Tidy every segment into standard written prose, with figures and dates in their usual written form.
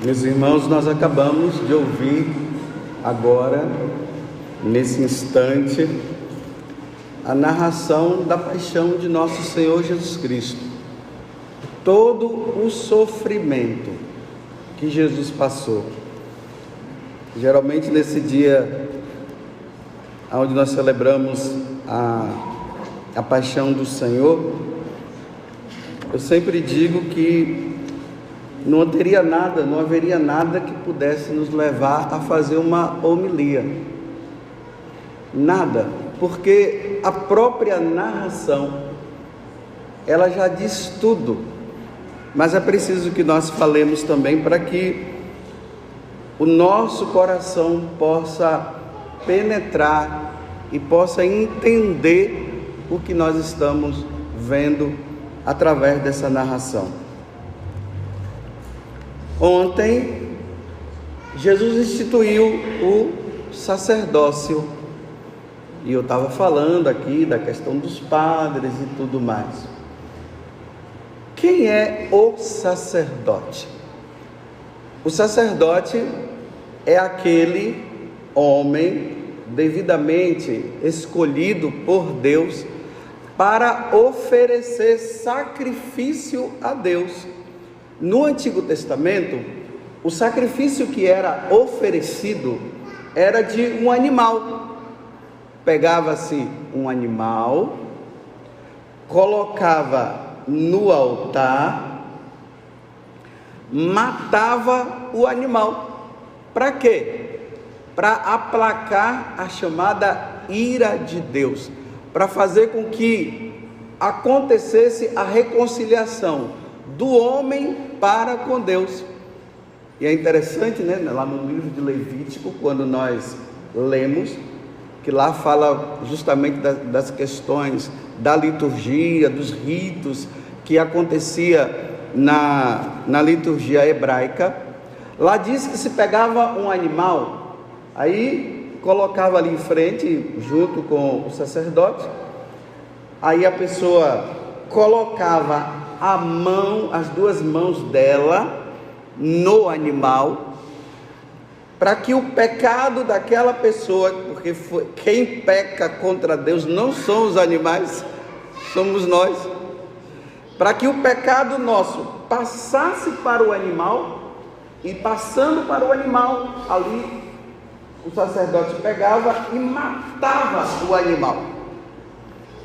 Meus irmãos, nós acabamos de ouvir agora, nesse instante, a narração da paixão de nosso Senhor Jesus Cristo. Todo o sofrimento que Jesus passou. Geralmente nesse dia onde nós celebramos a paixão do Senhor, eu sempre digo que não haveria nada que pudesse nos levar a fazer uma homilia. Nada, porque a própria narração, ela já diz tudo. Mas é preciso que nós falemos também para que o nosso coração possa penetrar e possa entender o que nós estamos vendo através dessa narração. Ontem, Jesus instituiu o sacerdócio, e eu estava falando aqui da questão dos padres e tudo mais. Quem é o sacerdote? O sacerdote é aquele homem devidamente escolhido por Deus para oferecer sacrifício a Deus. No Antigo Testamento, o sacrifício que era oferecido era de um animal. Pegava-se um animal, colocava no altar, matava o animal. Para quê? Para aplacar a chamada ira de Deus, para fazer com que acontecesse a reconciliação do homem para com Deus. E é interessante, né? Lá no livro de Levítico, quando nós lemos, que lá fala justamente das questões da liturgia, dos ritos que acontecia na liturgia hebraica. Lá diz que se pegava um animal, aí colocava ali em frente, junto com o sacerdote, aí a pessoa colocava as duas mãos dela no animal, para que o pecado daquela pessoa, porque quem peca contra Deus não são os animais, somos nós, para que o pecado nosso passasse para o animal, e passando para o animal, ali o sacerdote pegava e matava o animal,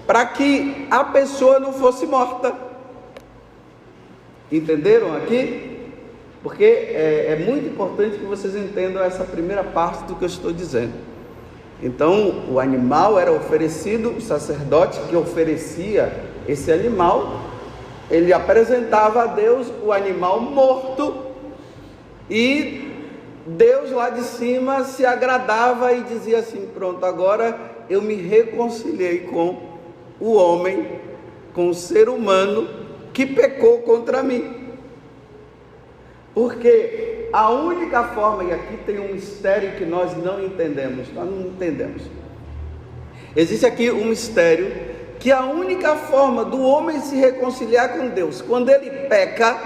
para que a pessoa não fosse morta. Entenderam aqui? Porque é muito importante que vocês entendam essa primeira parte do que eu estou dizendo. Então, o animal era oferecido, o sacerdote que oferecia esse animal, ele apresentava a Deus o animal morto, e Deus lá de cima se agradava e dizia assim: pronto, agora eu me reconciliei com o homem, com o ser humano que pecou contra mim. Porque a única forma, e aqui tem um mistério que nós não entendemos, existe aqui um mistério, que a única forma do homem se reconciliar com Deus, quando ele peca,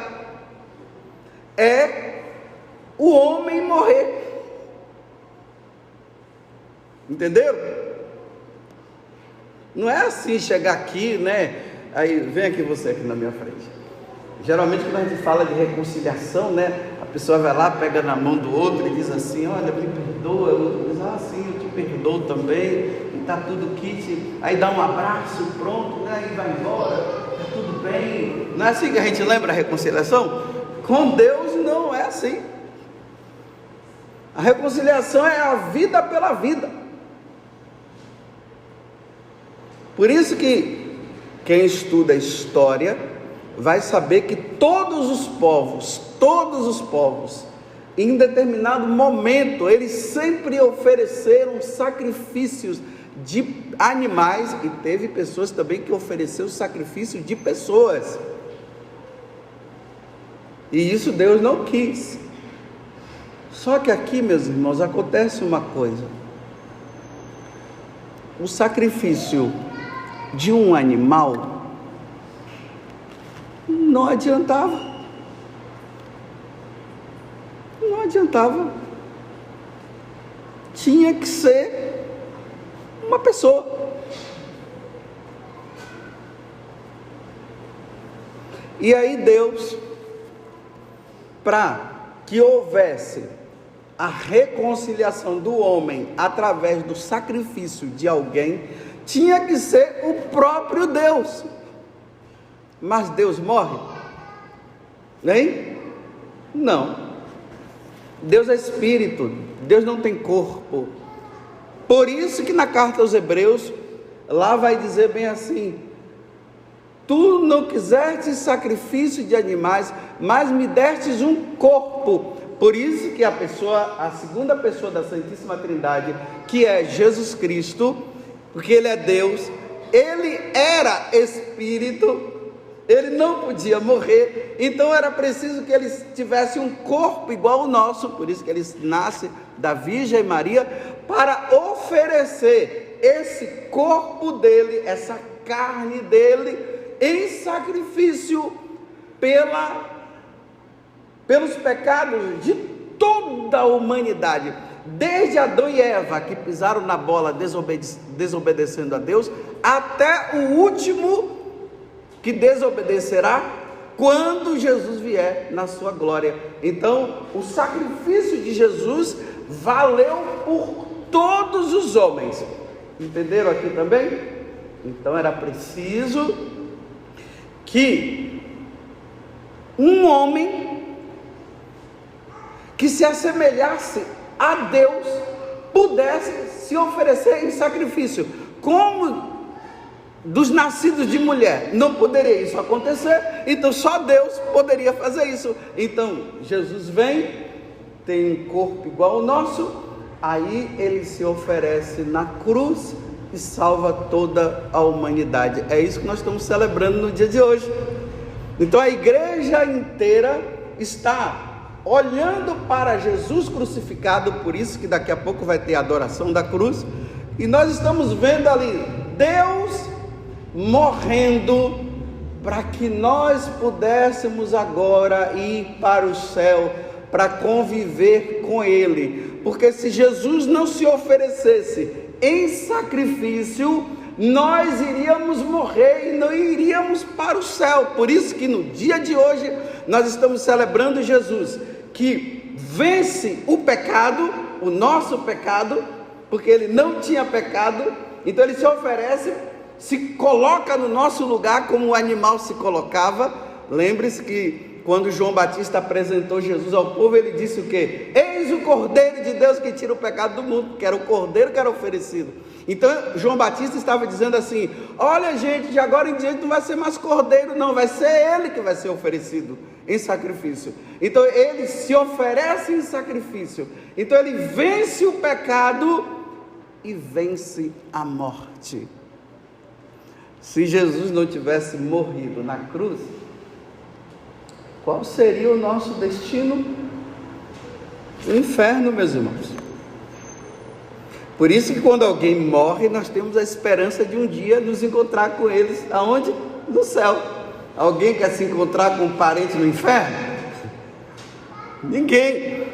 é o homem morrer. Entenderam? Não é assim chegar aqui, né? Aí, vem aqui você aqui na minha frente. Geralmente quando a gente fala de reconciliação, né? A pessoa vai lá, pega na mão do outro e diz assim: olha, me perdoa. O outro diz: ah, sim, eu te perdoo também. E tá tudo kit. Aí dá um abraço, pronto, né? E vai embora, tá tudo bem. Não é assim que a gente lembra a reconciliação? Com Deus não é assim. A reconciliação é a vida pela vida. Por isso que quem estuda história vai saber que todos os povos, em determinado momento, eles sempre ofereceram sacrifícios de animais, e teve pessoas também que ofereceram sacrifício de pessoas, e isso Deus não quis. Só que aqui, meus irmãos, acontece uma coisa: o sacrifício de um animal não adiantava. adiantava. Tinha que ser uma pessoa. E aí Deus, para que houvesse a reconciliação do homem através do sacrifício de alguém, tinha que ser o próprio Deus. Mas Deus morre? Nem? Não. Deus é espírito, Deus não tem corpo. Por isso que na carta aos Hebreus, lá vai dizer bem assim: tu não quisestes sacrifício de animais, mas me destes um corpo. Por isso que a segunda pessoa da Santíssima Trindade, que é Jesus Cristo, porque Ele é Deus, Ele era Espírito, Ele não podia morrer, então era preciso que Ele tivesse um corpo igual ao nosso, por isso que Ele nasce da Virgem Maria, para oferecer esse corpo dEle, essa carne dEle, em sacrifício pelos pecados de toda a humanidade, desde Adão e Eva, que pisaram na bola desobedecendo a Deus, até o último que desobedecerá quando Jesus vier na sua glória. Então, o sacrifício de Jesus valeu por todos os homens. Entenderam aqui também? Então, era preciso que um homem que se assemelhasse a Deus pudesse se oferecer em sacrifício. Como dos nascidos de mulher não poderia isso acontecer, então só Deus poderia fazer isso. Então Jesus vem, tem um corpo igual ao nosso, aí Ele se oferece na cruz e salva toda a humanidade. É isso que nós estamos celebrando no dia de hoje. Então a igreja inteira está olhando para Jesus crucificado, por isso que daqui a pouco vai ter a adoração da cruz, e nós estamos vendo ali Deus morrendo para que nós pudéssemos agora ir para o céu, para conviver com Ele, porque se Jesus não se oferecesse em sacrifício, nós iríamos morrer e não iríamos para o céu. Por isso que no dia de hoje nós estamos celebrando Jesus, que vence o pecado, o nosso pecado, porque Ele não tinha pecado, então Ele se oferece, se coloca no nosso lugar como o animal se colocava. Lembre-se que quando João Batista apresentou Jesus ao povo, ele disse o quê? Eis o Cordeiro de Deus que tira o pecado do mundo, que era o Cordeiro que era oferecido. Então João Batista estava dizendo assim: olha gente, de agora em diante não vai ser mais Cordeiro não, vai ser Ele que vai ser oferecido em sacrifício. Então Ele se oferece em sacrifício, então Ele vence o pecado e vence a morte. Se Jesus não tivesse morrido na cruz, qual seria o nosso destino? O inferno, meus irmãos. Por isso que quando alguém morre, nós temos a esperança de um dia nos encontrar com eles. Aonde? No céu. Alguém quer se encontrar com um parente no inferno? Ninguém.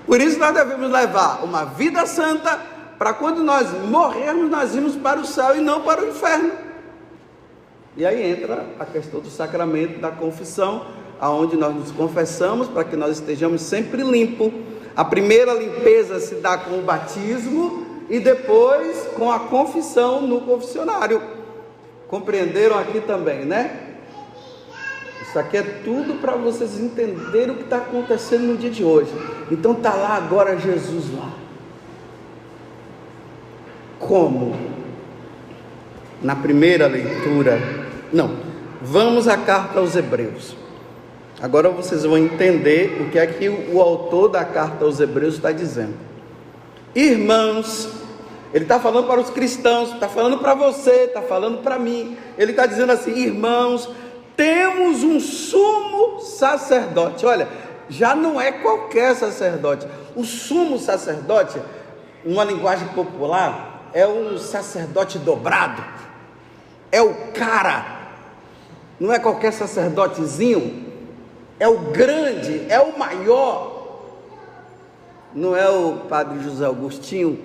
Por isso nós devemos levar uma vida santa, para quando nós morrermos, nós irmos para o céu e não para o inferno. E aí entra a questão do sacramento da confissão, aonde nós nos confessamos para que nós estejamos sempre limpos. A primeira limpeza se dá com o batismo e depois com a confissão no confessionário. Compreenderam aqui também, né? Isso aqui é tudo para vocês entenderem o que está acontecendo no dia de hoje. Então está lá agora Jesus lá. Como? Na primeira leitura... Não, vamos à carta aos Hebreus. Agora vocês vão entender o que é que o autor da carta aos Hebreus está dizendo. Irmãos, ele está falando para os cristãos, está falando para você, está falando para mim. Ele está dizendo assim: irmãos, temos um sumo sacerdote. Olha, já não é qualquer sacerdote. O sumo sacerdote, numa linguagem popular, é um sacerdote dobrado. É o cara. Não é qualquer sacerdotezinho, é o grande, é o maior. Não é o padre José Agostinho?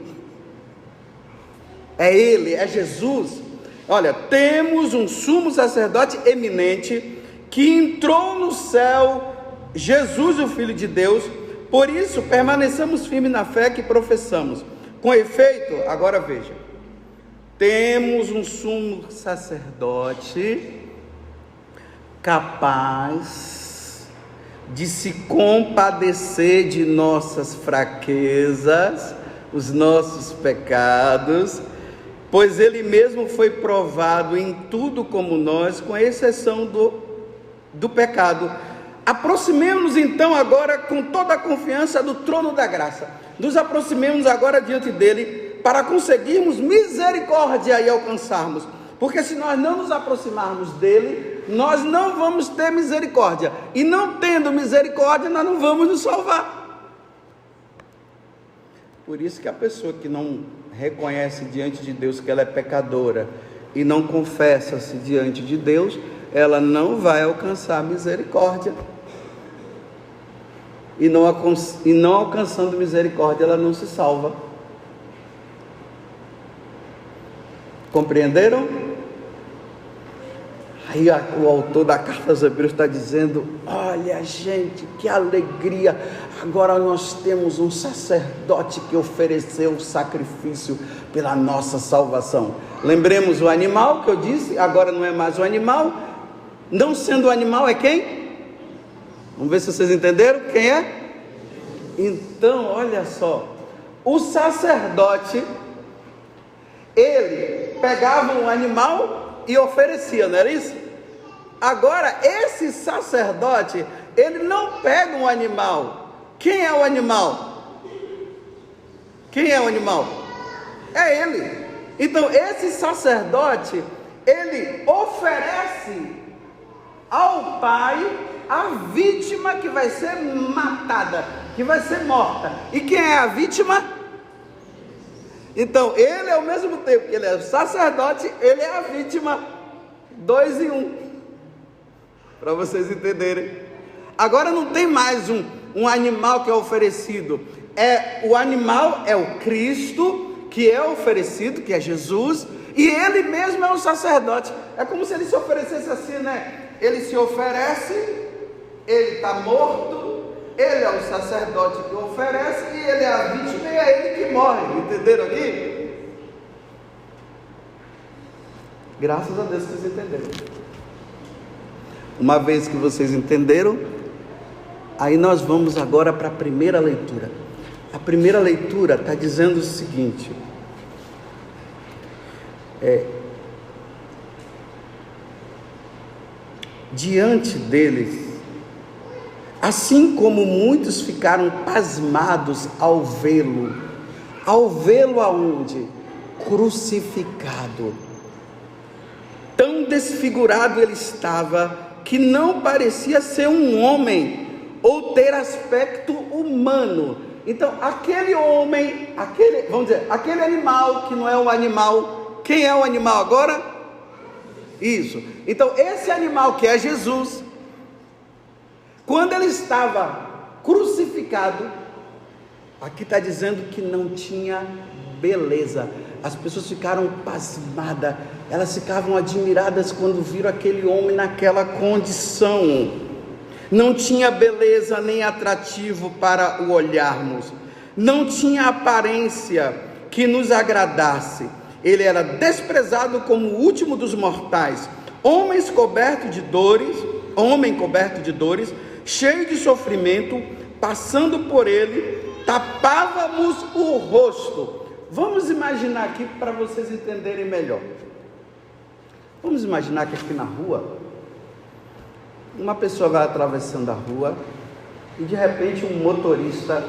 É ele, é Jesus. Olha, temos um sumo sacerdote eminente que entrou no céu, Jesus, o Filho de Deus. Por isso, permanecemos firmes na fé que professamos. Com efeito, agora veja, temos um sumo sacerdote capaz de se compadecer de nossas fraquezas, os nossos pecados, pois ele mesmo foi provado em tudo como nós, com exceção do pecado. Aproximemo-nos então agora com toda a confiança do trono da graça. Nos aproximemos agora diante dele para conseguirmos misericórdia e alcançarmos. Porque se nós não nos aproximarmos dele, nós não vamos ter misericórdia. E não tendo misericórdia, nós não vamos nos salvar. Por isso que a pessoa que não reconhece diante de Deus que ela é pecadora e não confessa-se diante de Deus, ela não vai alcançar misericórdia. E não alcançando misericórdia, ela não se salva. Compreenderam? Aí o autor da carta aos Hebreus está dizendo: olha, gente, que alegria, agora nós temos um sacerdote que ofereceu o sacrifício pela nossa salvação. Lembremos o animal que eu disse, agora não é mais o animal. Não sendo o animal, é quem? Vamos ver se vocês entenderam quem é? Então, olha só, o sacerdote, ele pegava um animal e oferecia, não era isso? Agora, esse sacerdote, ele não pega um animal. Quem é o animal? Quem é o animal? É ele. Então, esse sacerdote, ele oferece ao Pai a vítima que vai ser matada, que vai ser morta. E quem é a vítima? Então, ele ao mesmo tempo que ele é o sacerdote, ele é a vítima. 2 em 1. Para vocês entenderem. Agora não tem mais um animal que é oferecido. O animal é o Cristo que é oferecido, que é Jesus, e ele mesmo é o sacerdote. É como se ele se oferecesse assim, né? Ele se oferece, ele está morto, ele é o sacerdote que oferece, e ele é a vítima e é ele que morre. Entenderam aqui? Graças a Deus que vocês entenderam. Uma vez que vocês entenderam, aí nós vamos agora para a primeira leitura. A primeira leitura está dizendo o seguinte: diante deles, assim como muitos ficaram pasmados ao vê-lo aonde? Crucificado. Tão desfigurado ele estava, que não parecia ser um homem, ou ter aspecto humano. Então, aquele homem, aquele animal que não é um animal, quem é o animal agora? Isso. Então, esse animal que é Jesus, quando ele estava crucificado, aqui está dizendo que não tinha beleza. As pessoas ficaram pasmadas, elas ficavam admiradas quando viram aquele homem naquela condição. Não tinha beleza nem atrativo para o olharmos, não tinha aparência que nos agradasse. Ele era desprezado como o último dos mortais, homem coberto de dores, cheio de sofrimento. Passando por ele, tapávamos o rosto. Vamos imaginar aqui para vocês entenderem melhor. Vamos imaginar que aqui na rua, uma pessoa vai atravessando a rua e de repente um motorista,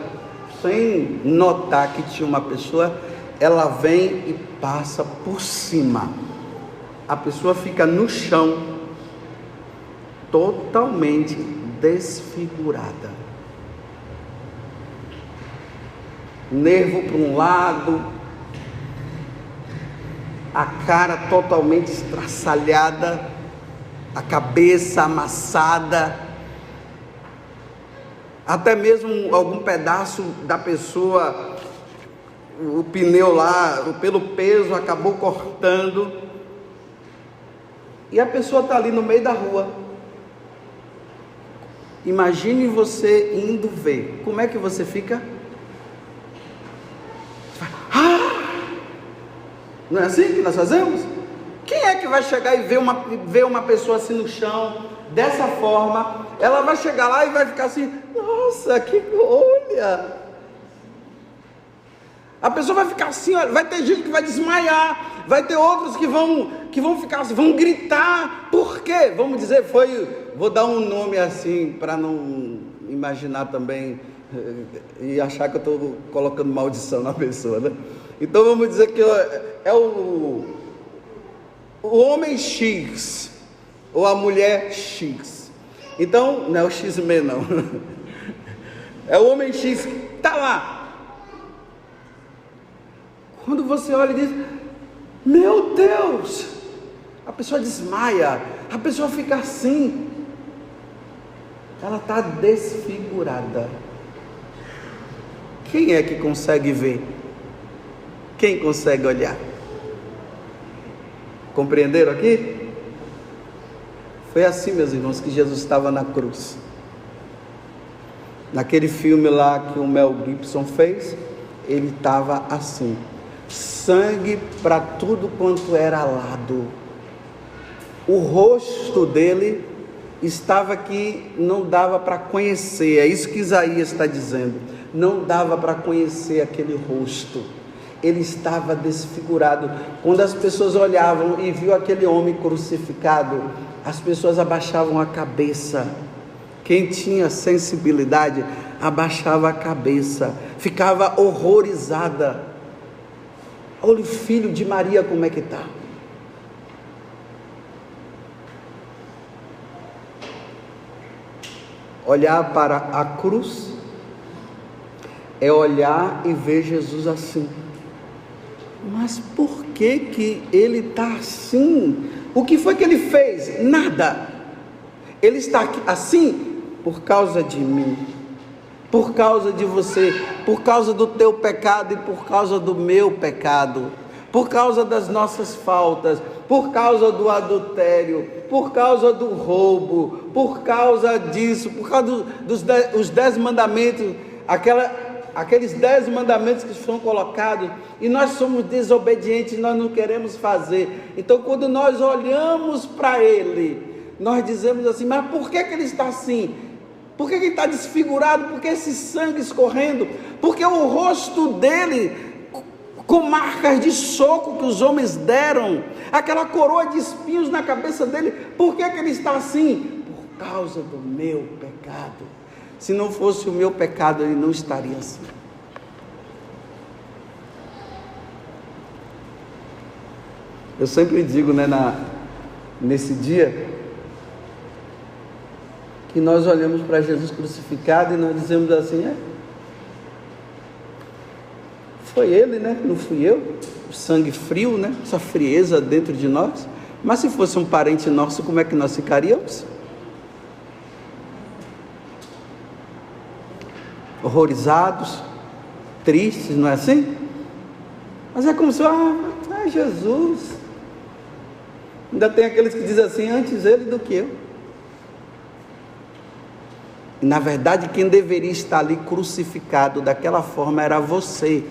sem notar que tinha uma pessoa, ela vem e passa por cima. A pessoa fica no chão, totalmente desfigurada. Nervo para um lado, a cara totalmente estraçalhada, a cabeça amassada. até mesmo algum pedaço da pessoa, o pneu lá, pelo peso, acabou cortando, e a pessoa está ali no meio da rua. Imagine você indo ver, como é que você fica? Não é assim que nós fazemos? Quem é que vai chegar e ver uma pessoa assim no chão, dessa forma? Ela vai chegar lá e vai ficar assim, nossa, que olha! A pessoa vai ficar assim, olha, vai ter gente que vai desmaiar, vai ter outros que vão ficar assim, vão gritar. Por quê? Vamos dizer, vou dar um nome assim, para não imaginar também e achar que eu estou colocando maldição na pessoa, né? Então vamos dizer que é o homem X, ou a mulher X. Então, não é o X-Men não, é o homem X que está lá. Quando você olha e diz, meu Deus, a pessoa desmaia, a pessoa fica assim, ela está desfigurada. Quem é que consegue ver? Quem consegue olhar? Compreenderam aqui? Foi assim, meus irmãos, que Jesus estava na cruz. Naquele filme lá que o Mel Gibson fez, ele estava assim, sangue para tudo quanto era lado. O rosto dele estava que não dava para conhecer, é isso que Isaías está dizendo, não dava para conhecer aquele rosto, ele estava desfigurado. Quando as pessoas olhavam e viam aquele homem crucificado, as pessoas abaixavam a cabeça. Quem tinha sensibilidade abaixava a cabeça, ficava horrorizada. Olha o filho de Maria como é que está. Olhar para a cruz é olhar e ver Jesus assim. Mas por que ele está assim? O que foi que ele fez? Nada. Ele está aqui assim por causa de mim, por causa de você, por causa do teu pecado e por causa do meu pecado, por causa das nossas faltas, por causa do adultério, por causa do roubo, por causa disso, por causa dos 10 mandamentos, aqueles 10 mandamentos que foram colocados, e nós somos desobedientes, nós não queremos fazer. Então quando nós olhamos para ele, nós dizemos assim, mas por que ele está assim? Por que ele está desfigurado? Por que esse sangue escorrendo? Porque o rosto dele, com marcas de soco que os homens deram, aquela coroa de espinhos na cabeça dele, por que ele está assim? Por causa do meu pecado. Se não fosse o meu pecado, ele não estaria assim. Eu sempre digo, né, nesse dia, que nós olhamos para Jesus crucificado e nós dizemos assim, foi ele, né? Não fui eu. O sangue frio, né? Essa frieza dentro de nós. Mas se fosse um parente nosso, como é que nós ficaríamos? Horrorizados, tristes, não é assim? Mas é como se, Jesus. Ainda tem aqueles que dizem assim, antes ele do que eu. E na verdade quem deveria estar ali crucificado daquela forma era você,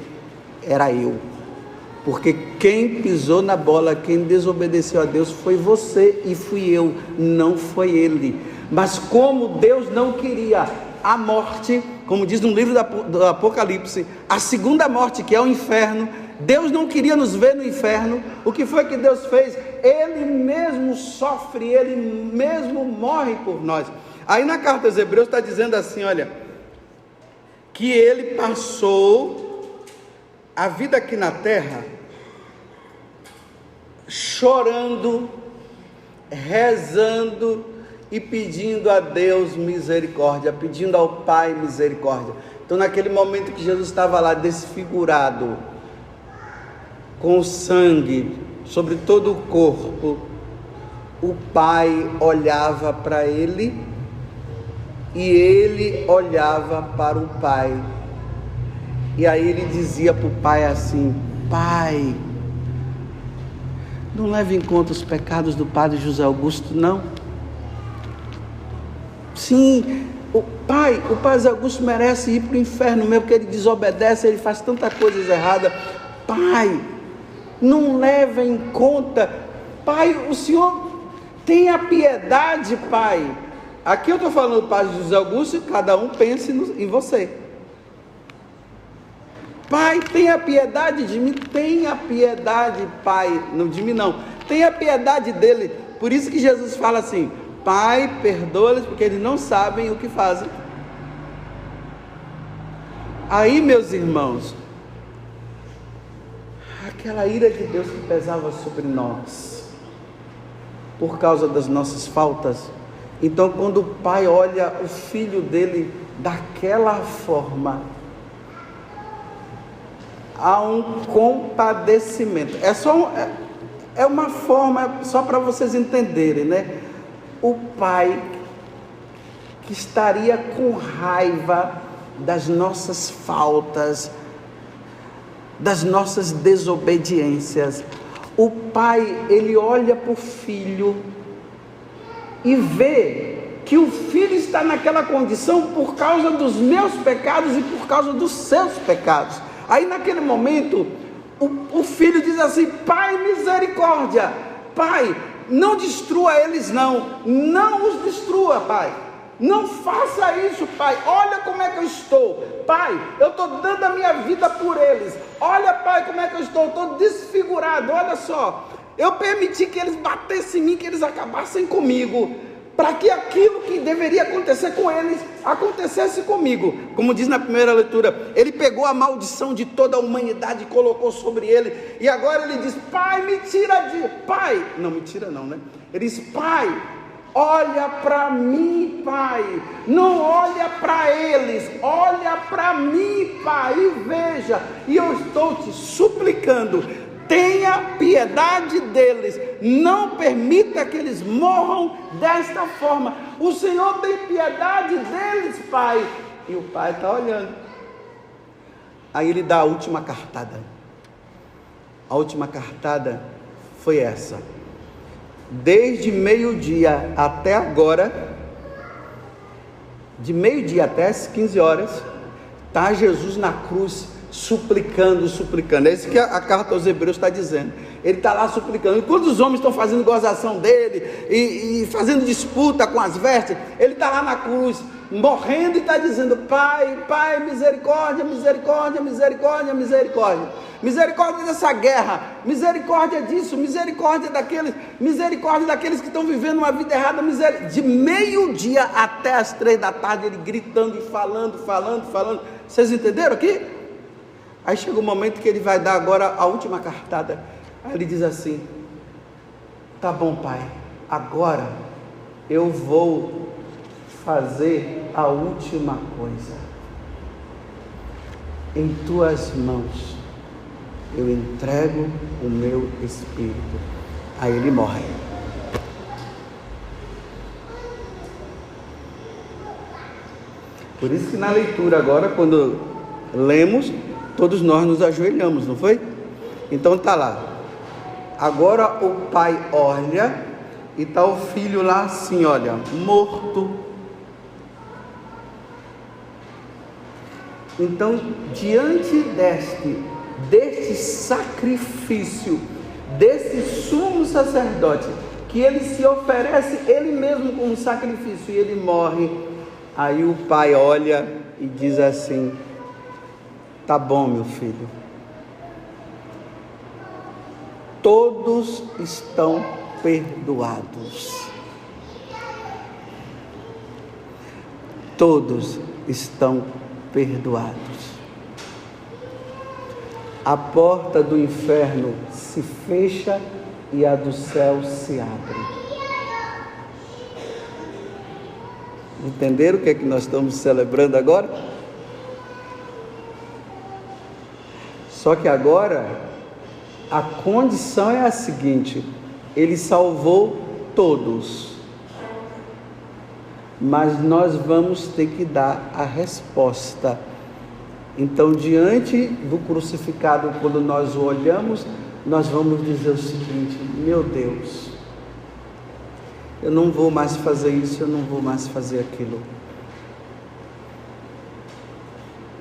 era eu. Porque quem pisou na bola, quem desobedeceu a Deus foi você e fui eu, não foi ele. Mas como Deus não queria a morte, como diz no livro do Apocalipse, a segunda morte, que é o inferno, Deus não queria nos ver no inferno. O que foi que Deus fez? Ele mesmo sofre, ele mesmo morre por nós. Aí na carta aos Hebreus está dizendo assim, olha, que ele passou a vida aqui na terra chorando, rezando e pedindo a Deus misericórdia, pedindo ao Pai misericórdia. Então naquele momento que Jesus estava lá desfigurado, com o sangue sobre todo o corpo, o Pai olhava para ele e ele olhava para o pai, e aí ele dizia para o pai assim: pai, não leve em conta os pecados do padre José Augusto, não. Sim, o padre Augusto merece ir para o inferno mesmo, porque ele desobedece, ele faz tanta coisa errada. Pai, não leve em conta. Pai, o senhor tenha piedade, pai. Aqui eu estou falando do padre José Augusto, e cada um pense em você. Pai, tenha piedade de mim. Tenha piedade, pai, não de mim não, tenha piedade dele. Por isso que Jesus fala assim: pai, perdoa-lhes, porque eles não sabem o que fazem. Aí, meus irmãos, aquela ira de Deus que pesava sobre nós, por causa das nossas faltas. Então, quando o pai olha o filho dele daquela forma, há um compadecimento. É uma forma, só para vocês entenderem, né? O pai que estaria com raiva das nossas faltas, das nossas desobediências. O pai, ele olha para o filho e vê que o filho está naquela condição por causa dos meus pecados e por causa dos seus pecados. Aí naquele momento, o filho diz assim: pai, misericórdia, pai, não destrua eles não os destrua, pai, não faça isso, pai, olha como é que eu estou, pai, eu estou dando a minha vida por eles, olha, pai, como é que eu estou desfigurado, olha só, eu permiti que eles batessem em mim, que eles acabassem comigo, para que aquilo que deveria acontecer com eles, acontecesse comigo. Como diz na primeira leitura, ele pegou a maldição de toda a humanidade e colocou sobre ele, e agora ele diz: pai, me tira de... pai, não me tira não, né? Ele diz: pai, olha para mim, pai, não olha para eles, olha para mim, pai, e veja, e eu estou te suplicando, tenha piedade deles, não permita que eles morram desta forma. O Senhor tem piedade deles, pai. E o pai está olhando. Aí ele dá a última cartada. A última cartada foi essa: desde meio-dia até agora, de meio-dia até as 15 horas, está Jesus na cruz, suplicando. É isso que a carta aos Hebreus está dizendo. Ele está lá suplicando. Enquanto os homens estão fazendo gozação dele e fazendo disputa com as vestes, ele está lá na cruz, morrendo, e está dizendo: pai, pai, misericórdia, misericórdia, misericórdia, misericórdia, misericórdia dessa guerra, misericórdia disso, misericórdia daqueles que estão vivendo uma vida errada, de meio-dia até as 3 da tarde, ele gritando e falando. Vocês entenderam aqui? Aí chega o momento que ele vai dar agora a última cartada. Aí ele diz assim: tá bom, pai, agora eu vou fazer a última coisa. Em tuas mãos eu entrego o meu espírito. Aí ele morre. Por isso que na leitura agora, quando lemos, todos nós nos ajoelhamos, não foi? Então está lá. Agora o pai olha e está o filho lá assim, olha, morto. Então, diante deste sacrifício, desse sumo sacerdote, que ele se oferece ele mesmo como sacrifício, e ele morre, aí o pai olha e diz assim: tá bom, meu filho, todos estão perdoados. Todos estão perdoados. A porta do inferno se fecha e a do céu se abre. Entenderam o que é que nós estamos celebrando agora? Só que agora a condição é a seguinte: ele salvou todos, mas nós vamos ter que dar a resposta. Então, diante do crucificado, quando nós o olhamos, nós vamos dizer o seguinte: meu Deus, eu não vou mais fazer isso, eu não vou mais fazer aquilo.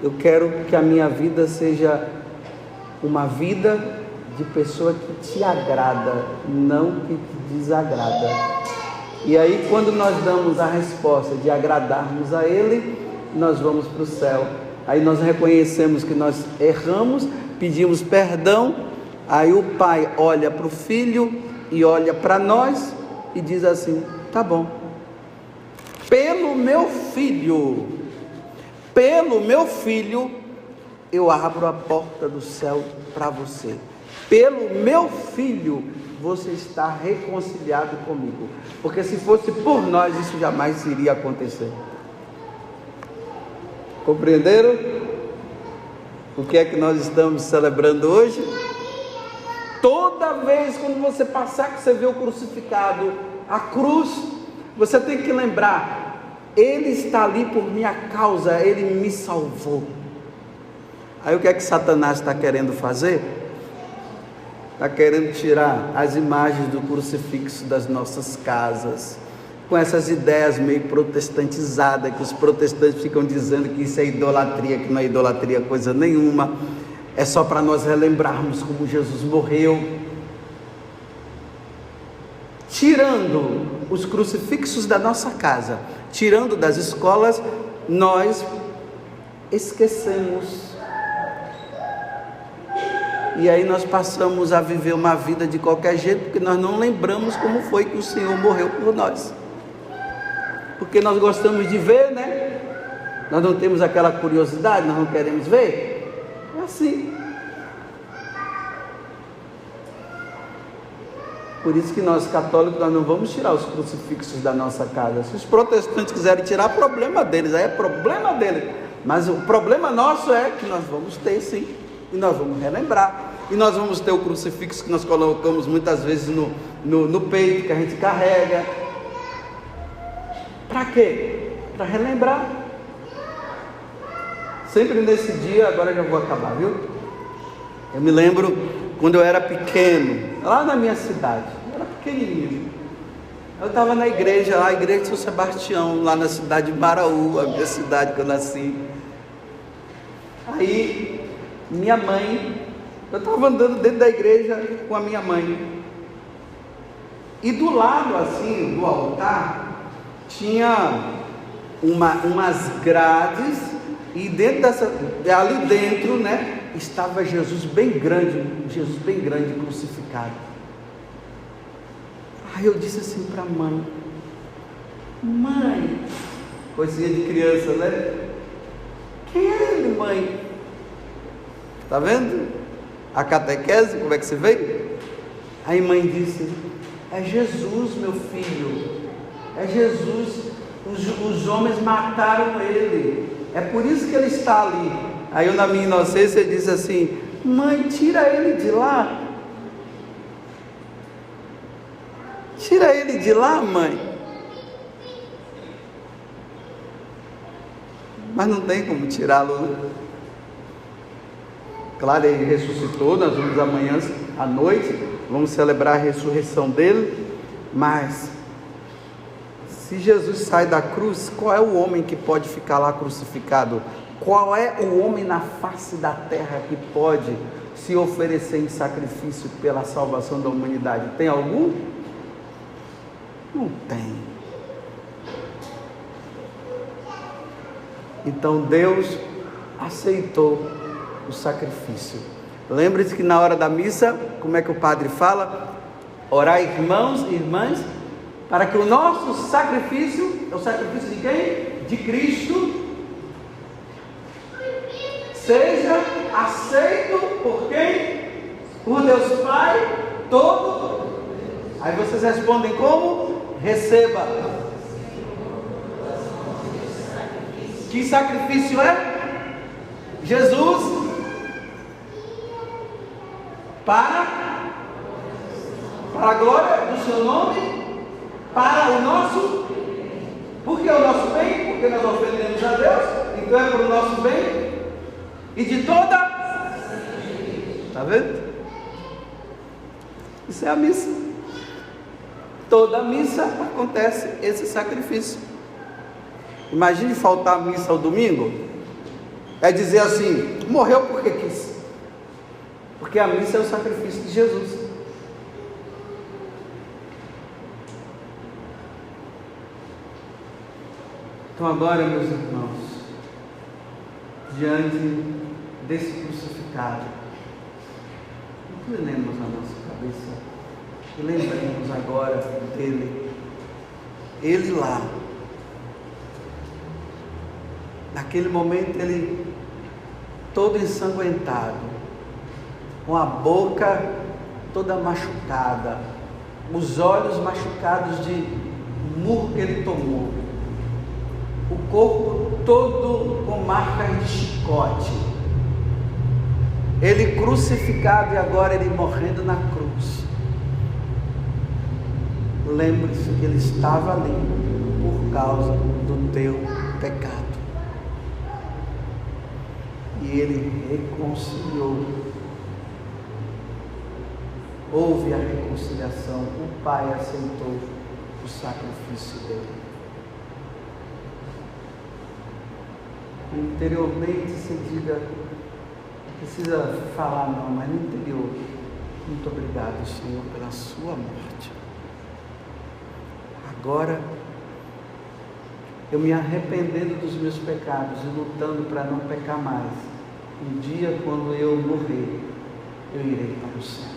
Eu quero que a minha vida seja uma vida de pessoa que te agrada, não que te desagrada. E aí, quando nós damos a resposta de agradarmos a Ele, nós vamos para o céu. Aí nós reconhecemos que nós erramos, pedimos perdão. Aí o Pai olha para o Filho e olha para nós e diz assim: tá bom, pelo meu filho, eu abro a porta do céu para você. Pelo meu filho, você está reconciliado comigo. Porque se fosse por nós, isso jamais iria acontecer. Compreenderam? O que é que nós estamos celebrando hoje? Toda vez quando você passar, que você vê o crucificado, a cruz, você tem que lembrar: Ele está ali por minha causa, Ele me salvou. Aí o que é que Satanás está querendo fazer? Está querendo tirar as imagens do crucifixo das nossas casas, com essas ideias meio protestantizadas, que os protestantes ficam dizendo que isso é idolatria, que não é idolatria coisa nenhuma, é só para nós relembrarmos como Jesus morreu. Tirando os crucifixos da nossa casa, tirando das escolas, nós esquecemos. E aí nós passamos a viver uma vida de qualquer jeito, porque nós não lembramos como foi que o Senhor morreu por nós. Porque nós gostamos de ver, né? Nós não temos aquela curiosidade, nós não queremos ver. É assim. Por isso que nós católicos, nós não vamos tirar os crucifixos da nossa casa. Se os protestantes quiserem tirar, problema deles, aí é problema deles. Mas o problema nosso é que nós vamos ter sim, e nós vamos relembrar. E nós vamos ter o crucifixo que nós colocamos muitas vezes no peito, que a gente carrega. Para quê? Para relembrar. Sempre nesse dia, agora eu já vou acabar, viu? Eu me lembro quando eu era pequeno, lá na minha cidade, eu era pequenininho. Eu estava na igreja, lá, a igreja de São Sebastião, lá na cidade de Maraú, a minha cidade que eu nasci. Aí, minha mãe, eu estava andando dentro da igreja com a minha mãe. E do lado, assim, do altar, tinha umas grades, e ali dentro, né, estava Jesus bem grande crucificado. Aí eu disse assim para a mãe, coisinha de criança, né? Quem é ele, mãe? Tá vendo? A catequese, como é que você veio? Aí mãe disse: é Jesus, meu filho, é Jesus, os homens mataram ele, é por isso que ele está ali. Aí eu, na minha inocência, disse assim: mãe, tira ele de lá. Tira ele de lá, mãe. Mas não tem como tirá-lo, né? Claro, ele ressuscitou, nós vamos amanhã à noite, vamos celebrar a ressurreição dele. Mas se Jesus sai da cruz, qual é o homem que pode ficar lá crucificado? Qual é o homem na face da terra que pode se oferecer em sacrifício pela salvação da humanidade? Tem algum? Não tem. Então Deus aceitou o sacrifício. Lembre-se que na hora da missa, como é que o padre fala? Orai, irmãos e irmãs, para que o nosso sacrifício, é o sacrifício de quem? De Cristo, seja aceito por quem? Por Deus Pai todo. Aí vocês respondem como? Receba. Que sacrifício é? Jesus para a glória do seu nome, para o nosso. Por que é o nosso bem? Porque nós ofendemos a Deus, então é para o nosso bem e de toda. Está vendo? Isso é a missa. Toda missa acontece esse sacrifício. Imagine faltar a missa ao domingo. É dizer assim, morreu porque quis. Porque a missa é o sacrifício de Jesus. Então agora, meus irmãos, diante desse crucificado, inclinemos a nossa cabeça e lembremos agora dele, ele lá, naquele momento ele todo ensanguentado, com a boca toda machucada, os olhos machucados de murro que ele tomou, o corpo todo com marcas de chicote, ele crucificado e agora ele morrendo na cruz. Lembre-se que ele estava ali por causa do teu pecado. E ele reconciliou. Houve a reconciliação. O Pai aceitou o sacrifício dele. Interiormente se diga, não precisa falar não, mas no interior, muito obrigado, Senhor, pela sua morte. Agora, eu me arrependendo dos meus pecados e lutando para não pecar mais, um dia quando eu morrer, eu irei para o céu.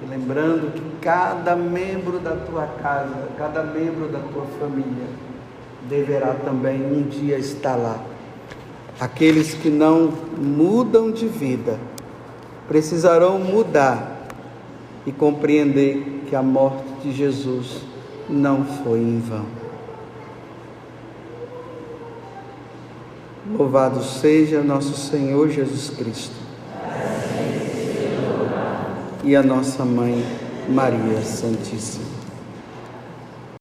E lembrando que cada membro da tua casa, cada membro da tua família, deverá também um dia estar lá. Aqueles que não mudam de vida, precisarão mudar e compreender que a morte de Jesus não foi em vão. Louvado seja nosso Senhor Jesus Cristo e a nossa Mãe Maria Santíssima.